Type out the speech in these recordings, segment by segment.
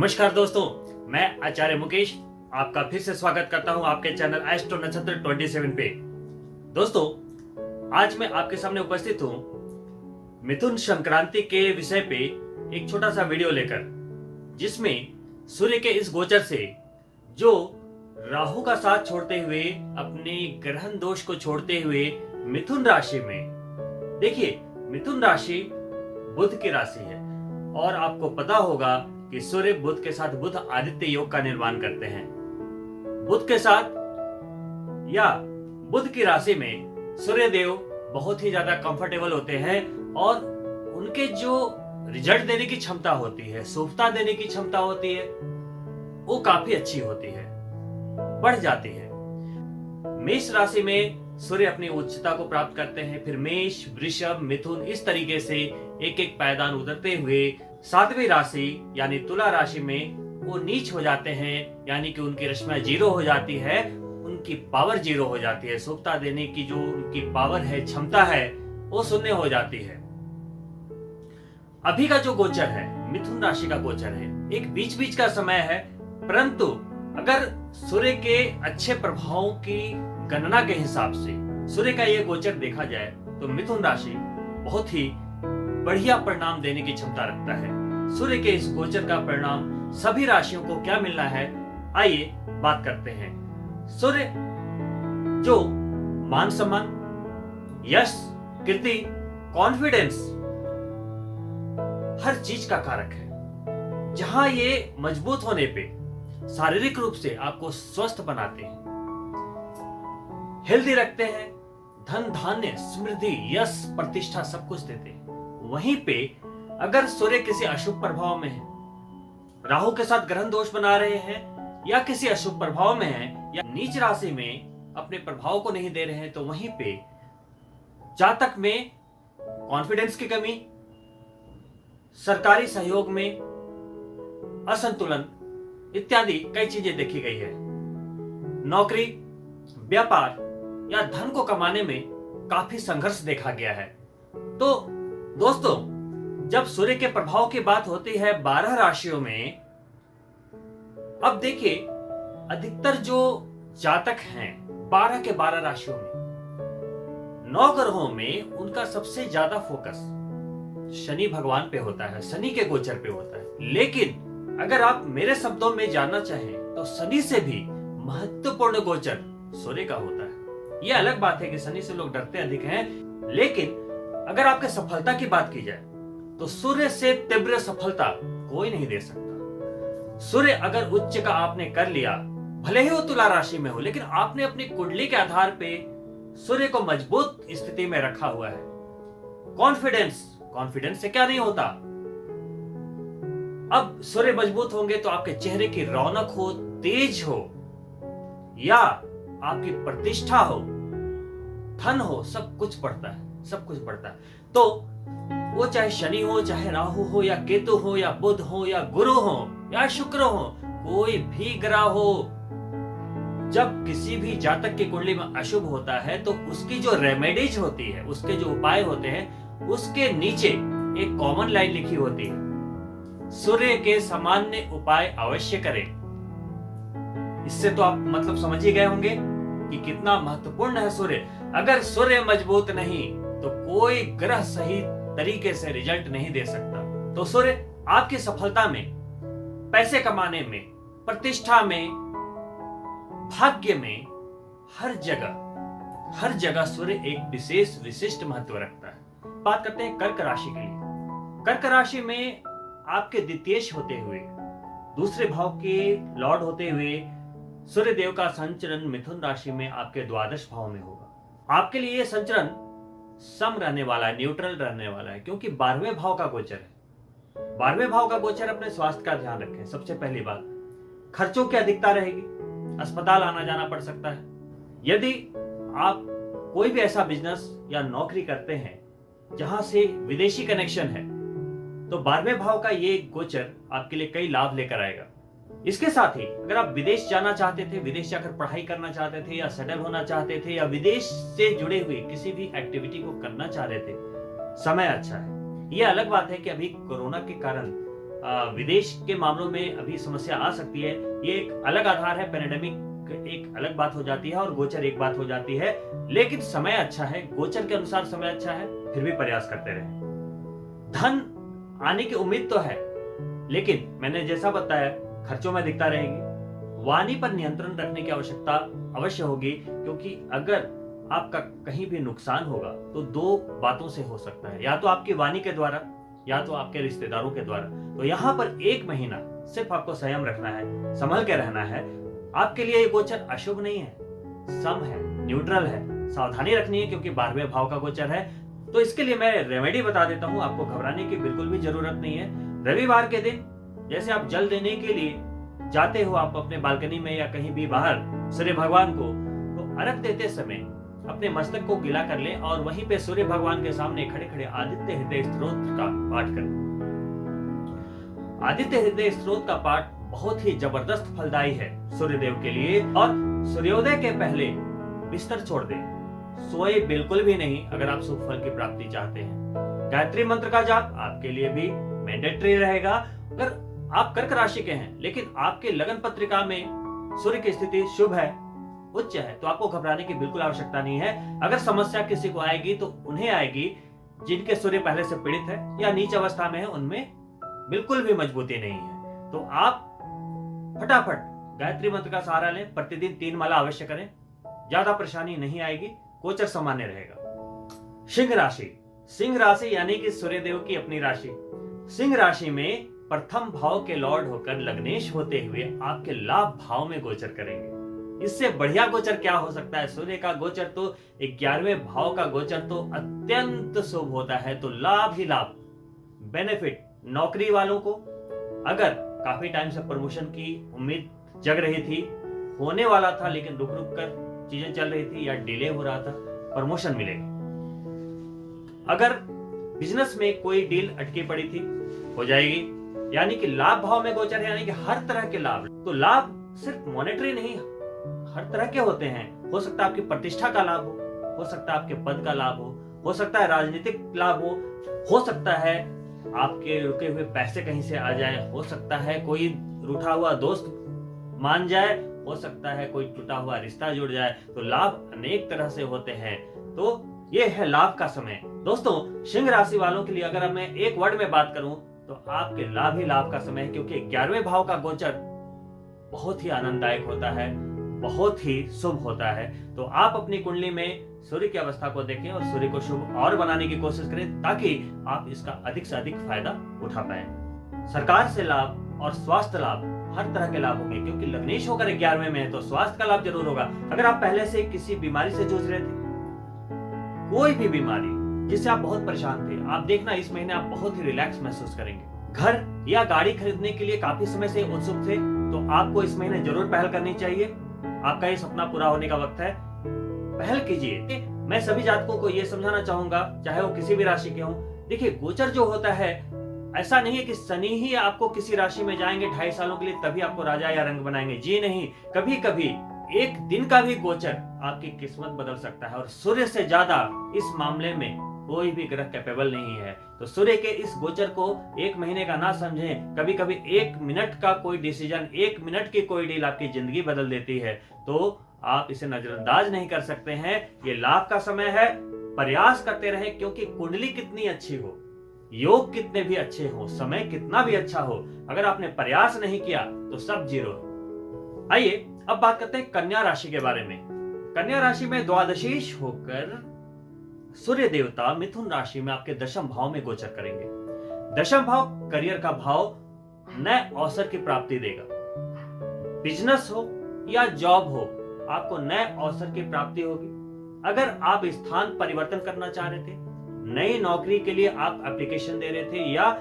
नमस्कार दोस्तों, मैं आचार्य मुकेश आपका फिर से स्वागत करता हूं आपके चैनल एस्ट्रो नक्षत्र 27 पे। दोस्तों, आज मैं आपके सामने उपस्थित हूं मिथुन संक्रांति के विषय पे एक छोटा सा वीडियो लेकर, जिसमें सूर्य के इस गोचर से जो राहु का साथ छोड़ते हुए अपने ग्रहण दोष को छोड़ते हुए मिथुन राशि में, देखिए मिथुन राशि बुध की राशि है और आपको पता होगा कि सूर्य बुध के साथ बुध आदित्य योग का निर्माण करते हैं। बुध के साथ या बुध की राशि में सूर्य देव बहुत ही ज्यादा कंफर्टेबल होते हैं और उनके जो रिजल्ट देने की क्षमता होती है, शुभता देने की क्षमता होती है, वो काफी अच्छी होती है, बढ़ जाती है। मेष राशि में सूर्य अपनी उच्चता को प्राप्त करते हैं, फिर मेष, वृषभ, मिथुन, इस तरीके से एक एक पायदान उतरते हुए सातवीं राशि यानी तुला राशि में वो नीच हो जाते हैं, यानी कि उनकी रश्मि जीरो हो जाती है, उनकी पावर जीरो हो जाती है, शुभता देने की जो उनकी पावर है, क्षमता है, वो शून्य हो जाती है। अभी का जो गोचर है मिथुन राशि का गोचर है, एक बीच बीच का समय है, परंतु अगर सूर्य के अच्छे प्रभावों की गणना के हिसाब से सूर्य का यह गोचर देखा जाए तो मिथुन राशि बहुत ही बढ़िया परिणाम देने की क्षमता रखता है। सूर्य के इस गोचर का परिणाम सभी राशियों को क्या मिलना है, आइए बात करते हैं। सूर्य जो मान सम्मान, यश, कीर्ति, कॉन्फिडेंस, हर चीज का कारक है। जहां ये मजबूत होने पे शारीरिक रूप से आपको स्वस्थ बनाते हैं, हेल्दी रखते हैं, धन धान्य, समृद्धि, यश, प्रतिष्ठा सब कुछ देते हैं। वहीं पे अगर सूर्य किसी अशुभ प्रभाव में है, राहु के साथ ग्रहण दोष बना रहे हैं, या किसी अशुभ प्रभाव में है, या नीच राशि में अपने प्रभाव को नहीं दे रहे हैं, तो वहीं पे जातक में कॉन्फिडेंस की कमी, सरकारी सहयोग में असंतुलन इत्यादि कई चीजें देखी गई है। नौकरी, व्यापार या धन को कमाने में काफी संघर्ष देखा गया है। तो दोस्तों, जब सूर्य के प्रभाव की बात होती है 12 राशियों में, अब देखिए अधिकतर जो जातक हैं 12 के 12 राशियों में 9 ग्रहों में उनका सबसे ज्यादा फोकस शनि भगवान पे होता है, शनि के गोचर पे होता है। लेकिन अगर आप मेरे शब्दों में जानना चाहें तो शनि से भी महत्वपूर्ण गोचर सूर्य का होता है। यह अलग बात है कि शनि से लोग डरते अधिक हैं, लेकिन अगर आपके सफलता की बात की जाए तो सूर्य से तीव्र सफलता कोई नहीं दे सकता। सूर्य अगर उच्च का आपने कर लिया, भले ही वो तुला राशि में हो, लेकिन आपने अपनी कुंडली के आधार पे सूर्य को मजबूत स्थिति में रखा हुआ है। कॉन्फिडेंस से क्या नहीं होता। अब सूर्य मजबूत होंगे तो आपके चेहरे की रौनक हो, तेज हो, या आपकी प्रतिष्ठा हो, धन हो, सब कुछ बढ़ता है, सब कुछ बढ़ता है। तो वो चाहे शनि हो, चाहे राहु हो, या केतु हो, या बुध हो, या गुरु हो, या शुक्र हो, कोई भी ग्रह हो, जब किसी भी जातक की कुंडली में अशुभ होता है तो उसकी जो रेमेडीज होती है, उसके जो उपाय होते हैं, उसके नीचे एक कॉमन लाइन लिखी होती है, सूर्य के सामान्य उपाय अवश्य करें। इससे तो आप मतलब समझ ही गए होंगे कि कितना महत्वपूर्ण है सूर्य। अगर सूर्य मजबूत नहीं तो कोई ग्रह सही तरीके से रिजल्ट नहीं दे सकता। तो सूर्य आपकी सफलता में, पैसे कमाने में, प्रतिष्ठा में, भाग्य में, हर जगह सूर्य एक विशेष विशिष्ट महत्व रखता है। बात करते हैं कर्क राशि के लिए। कर्क राशि में आपके द्वितीयेश होते हुए, दूसरे भाव के लॉर्ड होते हुए सूर्य देव का संचरण मिथुन राशि में आपके द्वादश भाव में होगा। आपके लिए यह संचरण सम रहने वाला है, न्यूट्रल रहने वाला है, क्योंकि 12वें भाव का गोचर है। 12वें भाव का गोचर, अपने स्वास्थ्य का ध्यान रखें। सबसे पहली बात, खर्चों की अधिकता रहेगी, अस्पताल आना जाना पड़ सकता है। यदि आप कोई भी ऐसा बिजनेस या नौकरी करते हैं जहां से विदेशी कनेक्शन है, तो 12वें भाव का ये गोचर आपके लिए कई लाभ लेकर आएगा। इसके साथ ही अगर आप विदेश जाना चाहते थे, विदेश जाकर पढ़ाई करना चाहते थे, या सेटल होना चाहते थे, या विदेश से जुड़े हुए किसी भी एक्टिविटी को करना चाह रहे थे, समय अच्छा है। यह अलग बात है कि अभी कोरोना के कारण विदेश के मामलों में अभी समस्या आ सकती है, ये एक अलग आधार है। पैंडेमिक एक अलग बात हो जाती है और गोचर एक बात हो जाती है। लेकिन समय अच्छा है, गोचर के अनुसार समय अच्छा है, फिर भी प्रयास करते रहे। धन आने की उम्मीद तो है, लेकिन मैंने जैसा बताया खर्चों में दिखता रहेगी। वाणी पर नियंत्रण रखने की आवश्यकता अवश्य होगी, क्योंकि अगर आपका कहीं भी नुकसान होगा तो दो बातों से हो सकता है, या तो आपकी वाणी के द्वारा या तो आपके रिश्तेदारों के द्वारा। तो यहाँ पर 1 महीना सिर्फ आपको संयम रखना है, संभल के रहना है। आपके लिए ये गोचर अशुभ नहीं है, सम है, न्यूट्रल है। सावधानी रखनी है क्योंकि 12वें भाव का गोचर है। तो इसके लिए मैं रेमेडी बता देता हूं, आपको घबराने की बिल्कुल भी जरूरत नहीं है। रविवार के दिन जैसे आप जल देने के लिए जाते हो, आप अपने बालकनी में या कहीं भी बाहर सूर्य भगवान को, तो अर्घ देते समय अपने मस्तक को गीला कर ले और वहीं पे सूर्य भगवान के सामने खड़े खड़े आदित्य हृदय स्तोत्र का पाठ करें। आदित्य हृदय स्तोत्र का पाठ बहुत ही जबरदस्त फलदायी है सूर्यदेव के लिए। और सूर्योदय के पहले बिस्तर छोड़ दें, सोए बिल्कुल भी नहीं अगर आप शुभ फल की प्राप्ति चाहते हैं। गायत्री मंत्र का जाप आपके लिए भी मैंडेटरी रहेगा। अगर आप कर्क राशि के हैं लेकिन आपके लगन पत्रिका में सूर्य की स्थिति शुभ है, उच्च है, तो आपको घबराने की बिल्कुल आवश्यकता नहीं है। अगर समस्या किसी को आएगी तो उन्हें आएगी जिनके सूर्य पहले से पीड़ित है या नीच अवस्था में है, उनमें बिल्कुल भी मजबूती नहीं है। तो आप फटाफट गायत्री मंत्र का सहारा लें, प्रतिदिन 3 माला अवश्य करें, ज्यादा परेशानी नहीं आएगी, गोचर सामान्य रहेगा। सिंह राशि, सिंह राशि यानी कि सूर्यदेव की अपनी राशि। सिंह राशि में प्रथम भाव के लॉर्ड होकर लग्नेश होते हुए आपके लाभ भाव में गोचर करेंगे। इससे बढ़िया गोचर क्या हो सकता है। सूर्य का गोचर तो 11वें भाव का गोचर तो अत्यंत शुभ होता है। तो लाभ ही लाभ, बेनिफिट। नौकरी वालों को अगर काफी टाइम से प्रमोशन की उम्मीद जग रही थी, होने वाला था लेकिन रुक रुक कर चीजें चल रही थी या डिले हो रहा था, प्रमोशन मिलेगी। अगर बिजनेस में कोई डील अटकी पड़ी थी, हो जाएगी। यानी कि लाभ भाव में गोचर है, यानी कि हर तरह के लाभ। तो लाभ सिर्फ मॉनेटरी नहीं, हर तरह के होते हैं। हो सकता है आपकी प्रतिष्ठा का लाभ हो सकता है आपके पद का लाभ हो सकता है राजनीतिक लाभ हो सकता है आपके रुके हुए पैसे कहीं से आ जाएं, हो सकता है कोई रूठा हुआ दोस्त मान जाए, हो सकता है कोई टूटा हुआ रिश्ता जुड़ जाए। तो लाभ अनेक तरह से होते हैं। तो ये है लाभ का समय। दोस्तों, सिंह राशि वालों के लिए अगर मैं एक वर्ड में बात करूं तो आपके लाभ ही लाभ का समय है, क्योंकि 11वें भाव का गोचर बहुत ही आनंददायक होता है, बहुत ही शुभ होता है। तो आप अपनी कुंडली में सूर्य की अवस्था को देखें और सूर्य को शुभ और बनाने की कोशिश करें, ताकि आप इसका अधिक से अधिक फायदा उठा पाएं। सरकार से लाभ और स्वास्थ्य लाभ, हर तरह के लाभ होंगे, क्योंकि लग्नेश होकर 11वें में है तो स्वास्थ्य का लाभ जरूर होगा। अगर आप पहले से किसी बीमारी से जूझ रहे थे, कोई भी बीमारी जिससे आप बहुत परेशान थे, आप देखना इस महीने आप बहुत ही रिलैक्स महसूस करेंगे। घर या गाड़ी खरीदने के लिए काफी समय से उत्सुक थे, तो आपको इस महीने जरूर पहल करनी चाहिए। आपका ये सपना पूरा होने का वक्त है, पहल कीजिए। मैं सभी जातकों को ये समझाना चाहूंगा, चाहे वो किसी भी राशि के हों। देखिए, गोचर जो होता है, ऐसा नहीं है कि शनि ही आपको किसी राशि में जाएंगे 2.5 सालों के लिए तभी आपको राजा या रंग बनाएंगे। जी नहीं, कभी कभी एक दिन का भी गोचर आपकी किस्मत बदल सकता है, और सूर्य से ज्यादा इस मामले में कोई भी ग्रह कैपेबल नहीं है। तो सूर्य के इस गोचर को 1 महीने का ना समझें। कभी कभी 1 मिनट का कोई डिसीजन, 1 मिनट की कोई डील आपकी जिंदगी बदल देती है। तो आप इसे नजरअंदाज नहीं कर सकते हैं। ये लाभ का समय है, प्रयास करते रहे, क्योंकि कुंडली कितनी अच्छी हो, योग कितने भी अच्छे हो, समय कितना भी अच्छा हो, अगर आपने प्रयास नहीं किया तो सब जीरो। आइए अब बात करते हैं कन्या राशि के बारे में। कन्या राशि में द्वादशीश होकर सूर्य देवता मिथुन राशि में आपके 10वें भाव में गोचर करेंगे। 10वां भाव करियर का भाव, नए अवसर की प्राप्ति देगा। बिजनेस हो या जॉब हो, आपको नए अवसर की प्राप्ति होगी। अगर आप स्थान परिवर्तन करना चाह रहे थे, नई नौकरी के लिए आप एप्लीकेशन दे रहे थे, या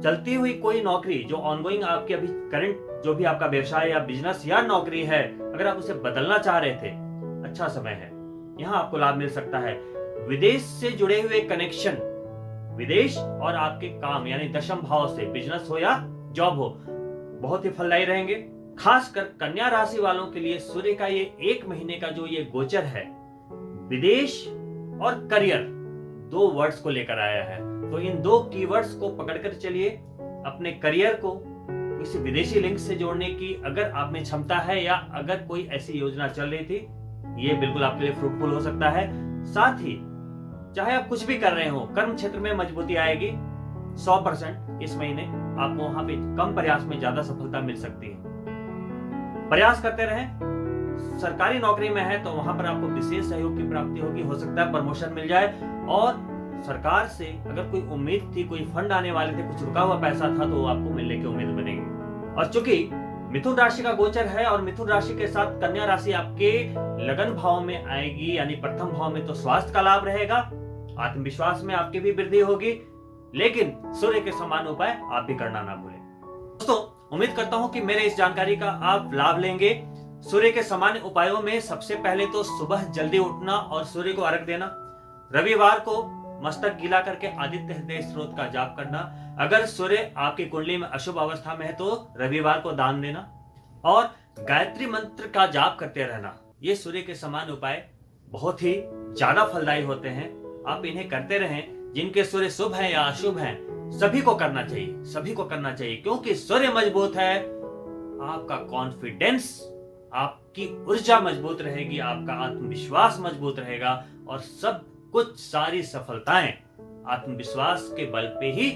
चलती हुई कोई नौकरी जो ऑनगोइंग आपकी अभी करंट जो भी आपका व्यवसाय या बिजनेस या नौकरी है, अगर आप उसे बदलना चाह रहे थे, अच्छा समय है, यहाँ आपको लाभ मिल सकता है। विदेश से जुड़े हुए कनेक्शन, विदेश और आपके काम यानी 10वें भाव से बिजनेस हो या जॉब हो, बहुत ही फलदायी रहेंगे। खासकर कन्या राशि वालों के लिए सूर्य का ये 1 महीने का जो ये गोचर है, विदेश और करियर 2 वर्ड्स को लेकर आया है। तो इन 2 कीवर्ड्स को पकड़कर चलिए, अपने करियर को किसी विदेशी लिंक से जोड़ने की अगर आप में क्षमता है या अगर कोई ऐसी योजना चल रही थी, ये बिल्कुल आपके लिए फ्रूटफुल हो सकता है। साथ ही चाहे आप कुछ भी कर रहे हो, कर्म क्षेत्र में मजबूती आएगी 100%। इस महीने आपको वहां पे कम प्रयास में ज्यादा सफलता मिल सकती है। प्रयास करते रहें। सरकारी नौकरी में है तो वहां पर आपको विशेष सहयोग की प्राप्ति होगी, हो सकता है प्रमोशन मिल जाए। और सरकार से अगर कोई उम्मीद थी, कोई फंड आने वाले थे, कुछ रुका हुआ पैसा था, तो वो आपको मिलने की उम्मीद बनेगी। और चूंकि मिथुन राशि का गोचर है और मिथुन राशि के साथ कन्या राशि आपके लगन भाव में आएगी, यानी प्रथम भाव में, तो स्वास्थ्य का लाभ रहेगा, आत्मविश्वास में आपकी भी वृद्धि होगी। लेकिन सूर्य के समान उपाय आप भी करना ना भूलें। दोस्तों, उम्मीद करता हूं कि मेरे इस जानकारी का आप लाभ लेंगे। सूर्य के समान उपायों में सबसे पहले तो सुबह जल्दी उठना और सूर्य को अर्घ देना। रविवार को मस्तक गीला करके आदित्य हृदय स्त्रोत का जाप करना। अगर सूर्य आपकी कुंडली में अशुभ अवस्था में है तो रविवार को दान देना और गायत्री मंत्र का जाप करते रहना। ये सूर्य के समान उपाय बहुत ही ज्यादा फलदायी होते हैं। आप इन्हें करते रहें। जिनके सूर्य शुभ है या अशुभ है, सभी को करना चाहिए, सभी को करना चाहिए, क्योंकि सूर्य मजबूत है, आपका कॉन्फिडेंस, आपकी ऊर्जा मजबूत रहेगी, आपका आत्मविश्वास मजबूत रहेगा और सब कुछ, सारी सफलताएं आत्मविश्वास के बल पे ही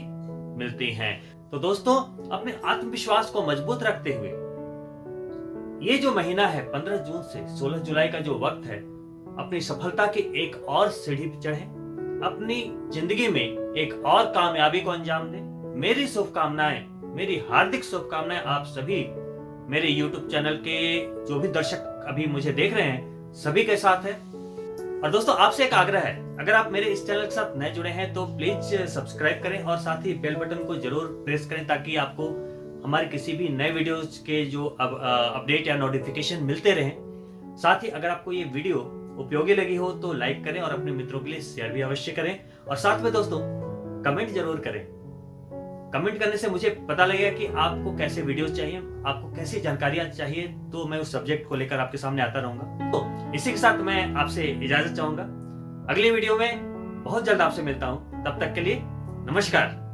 मिलती हैं। तो दोस्तों, अपने आत्मविश्वास को मजबूत रखते हुए ये जो महीना है 15 जून से 16 जुलाई का जो वक्त है, अपनी सफलता की एक और सीढ़ी पर चढ़े, अपनी जिंदगी में एक और कामयाबी को अंजाम दें। मेरी शुभकामनाएं, मेरी हार्दिक शुभकामनाएं आप सभी मेरे YouTube चैनल के जो भी दर्शक अभी मुझे देख रहे हैं, सभी के साथ है। और दोस्तों, आपसे एक आग्रह है, अगर आप मेरे इस चैनल के साथ नए जुड़े हैं तो प्लीज सब्सक्राइब करें और साथ ही बेल बटन को जरूर प्रेस करें, ताकि आपको हमारे किसी भी नए वीडियोज के जो अपडेट या नोटिफिकेशन मिलते रहें। साथ ही अगर आपको ये वीडियो उपयोगी लगी हो तो लाइक करें और अपने मित्रों के लिए शेयर भी अवश्य करें। और साथ में दोस्तों, कमेंट जरूर करें। कमेंट करने से मुझे पता लगेगा कि आपको कैसे वीडियोस चाहिए, आपको कैसी जानकारियां चाहिए, तो मैं उस सब्जेक्ट को लेकर आपके सामने आता रहूंगा। तो इसी के साथ मैं आपसे इजाजत चाहूंगा। अगली वीडियो में बहुत जल्द आपसे मिलता हूं। तब तक के लिए नमस्कार।